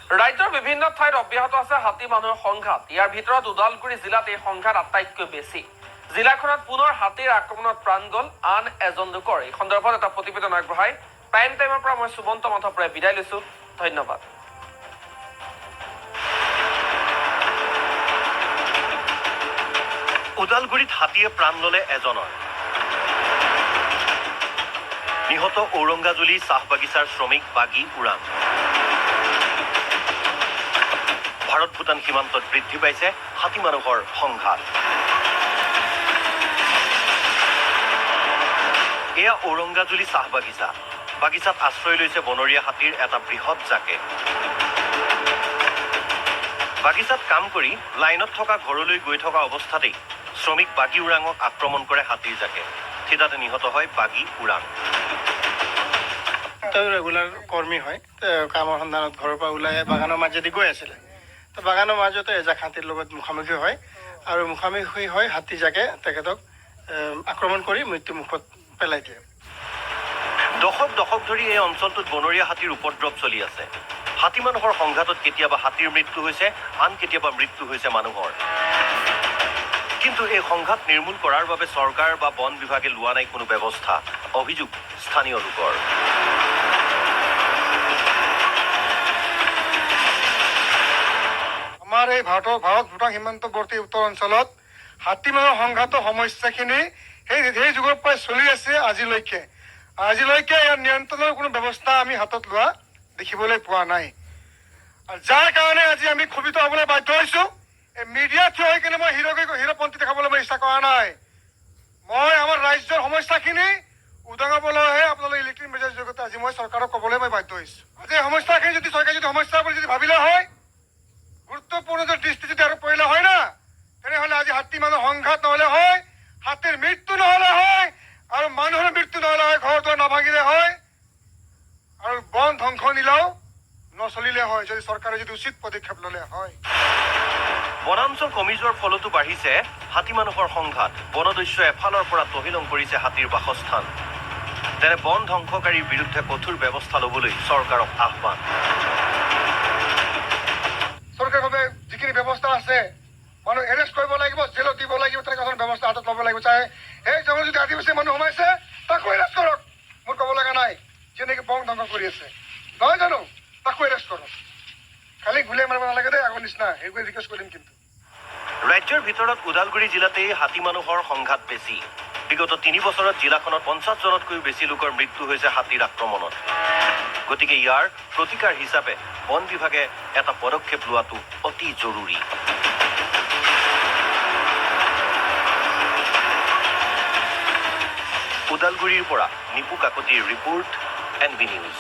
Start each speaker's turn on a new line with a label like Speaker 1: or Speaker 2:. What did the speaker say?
Speaker 1: ৰাজ্যৰ বিভিন্ন ঠাইত অব্যাহত আছে হাতী মানুহৰ সংঘাত। ইয়াৰ ভিতৰত ওদালগুৰি জিলাত এই সংঘাত আটাইতকৈ বেছি। জিলাখনত পুনৰ হাতীৰ আক্ৰমণত প্ৰাণ গ'ল আন এজন লোকৰ। এই সন্দৰ্ভত এটা প্ৰতিবেদন আগবঢ়াই প্ৰাইম টাইমৰ পৰা মই সুমন্ত মাথপৰাই বিদায় লৈছো। ধন্যবাদ।
Speaker 2: ওদালগুৰিত হাতীয়ে প্ৰাণ ল'লে এজনৰ। নিহত ঔৰংগাজুলি চাহ বাগিচাৰ শ্ৰমিক বাগী উৰাং। ভাৰত ভূটান সীমান্তত বৃদ্ধি পাইছে হাতী মানুহৰ সংঘাত। এয়া ঔৰংগাজুলি চাহ বাগিচা। বাগিচাত আশ্ৰয় লৈছে বনৰীয়া হাতীৰ এটা বৃহৎ জাকে। বাগিচাত কাম কৰি লাইনত থকা ঘৰলৈ গৈ থকা অৱস্থাতেই শ্ৰমিক বাগী উৰাঙক আক্ৰমণ কৰে হাতীৰ জাকে। থিতাতে নিহত হয় বাগী উৰাং।
Speaker 3: তেওঁ ৰেগুলাৰ কৰ্মী হয়। কামৰ সন্ধানত ঘৰৰ পৰা ওলাই বাগানৰ মাজেদি গৈ আছিলে। তো বাগানৰ মাজতে এজাক হাতীৰ লগত মুখামুখি হয় আৰু মুখামুখি হৈ হাতীজাকে তেখেতক আক্ৰমণ কৰি মৃত্যুমুখত পেলাই দিয়ে।
Speaker 2: দশক দশক ধৰি এই অঞ্চলটোত বনৰীয়া হাতীৰ উপদ্ৰৱ চলি আছে। হাতী মানুহৰ সংঘাতত কেতিয়াবা হাতীৰ মৃত্যু হৈছে, আন কেতিয়াবা মৃত্যু হৈছে মানুহৰ। কিন্তু এই সংঘাত নিৰ্মূল কৰাৰ বাবে চৰকাৰ বা বন বিভাগে লোৱা নাই কোনো ব্যৱস্থা। অভিযোগ স্থানীয় লোকৰ।
Speaker 3: আমাৰ এই ভাৰত ভূটান সীমান্তৱৰ্তী উত্তৰ অঞ্চলত হাতী মানুহৰ সংঘাতৰ সমস্যাখিনি সেই যুগৰ পৰাই চলি আছে আজিলৈকে ইয়াৰ নিয়ন্ত্ৰণৰ কোনো ব্যৱস্থা আমি হাতত লোৱা দেখিবলৈ পোৱা নাই। আৰু যাৰ কাৰণে আজি আমি ক্ষোভিত হ'বলৈ বাধ্য হৈছো। এই মিডিয়া থ্ৰু হৈ কিনে মই হিৰপন্থী দেখাবলৈ মই ইচ্ছা কৰা নাই। মই আমাৰ ৰাজ্যৰ সমস্যাখিনি উদঙাবলৈহে আপোনালোকে ইলেক্ট্ৰনিক মিডিয়াৰ জৰিয়তে আজি মই চৰকাৰক ক'বলৈ মই বাধ্য হৈছো। আজি এই সমস্যাখিনি যদি চৰকাৰে যদি সমস্যা বুলি যদি ভাবিলে হয়, গুৰুত্বপূৰ্ণ যদি দৃষ্টি যদি আৰু পৰিলে হয় না, তেনেহ'লে আজি হাতী মানুহৰ সংঘাত নহ'লে হয়, হাতীৰ মৃত্যু নহ'লে হয়, আৰু মানুহৰ মৃত্যু নহ'লে হয়, ঘৰ দুৱাৰ নাভাঙিলে হয়, আৰু বন ধ্বংস নিলেও নচলিলে হয়, যদি চৰকাৰে যদি উচিত পদক্ষেপ ল'লে হয়।
Speaker 2: বনাঞ্চল কমি যোৱাৰ ফলতো বাঢ়িছে হাতী মানুহৰ সংঘাত। বনদস্যই এফালৰ পৰা তহিলং কৰিছে হাতীৰ বাসস্থান। তেনে বন ধ্বংসকাৰীৰ বিৰুদ্ধে কঠোৰ ব্যৱস্থা ল'বলৈ চৰকাৰক আহ্বান।
Speaker 3: চৰকাৰীভাৱে যিখিনি ব্যৱস্থা আছে, মানুহ এৰেষ্ট কৰিব লাগিব, জেলত দিব লাগিব, তেনেকুৱা ধৰণৰ ব্যৱস্থা হাতত ল'ব লাগিব। চাहे এই জংঘল যদি আদিবাসী মানুহ সোমাইছে তাকো এৰেষ্ট কৰক। মোৰ ক'ব লগা নাই, যেনেকৈ বন ধ্বংস কৰি আছে নহয় জানো, তাকো এৰেষ্ট কৰক। খালি গুলিয়াই মাৰিব নালাগে দেই আগৰ নিচিনা, সেইবোৰ ৰিকুৱেষ্ট কৰিম। কিন্তু
Speaker 2: ৰাজ্যৰ ভিতৰত ওদালগুৰি জিলাতেই হাতী মানুহৰ সংঘাত বেছি। বিগত 3 বছৰত জিলাখনত 50জনতকৈও বেছি লোকৰ মৃত্যু হৈছে হাতীৰ আক্ৰমণত। গতিকে ইয়াৰ প্ৰতিকাৰ হিচাপে বন বিভাগে এটা পদক্ষেপ লোৱাটো অতি জৰুৰী। ওদালগুৰিৰ পৰা নিপু কাকতিৰ ৰিপৰ্ট, NB নিউজ।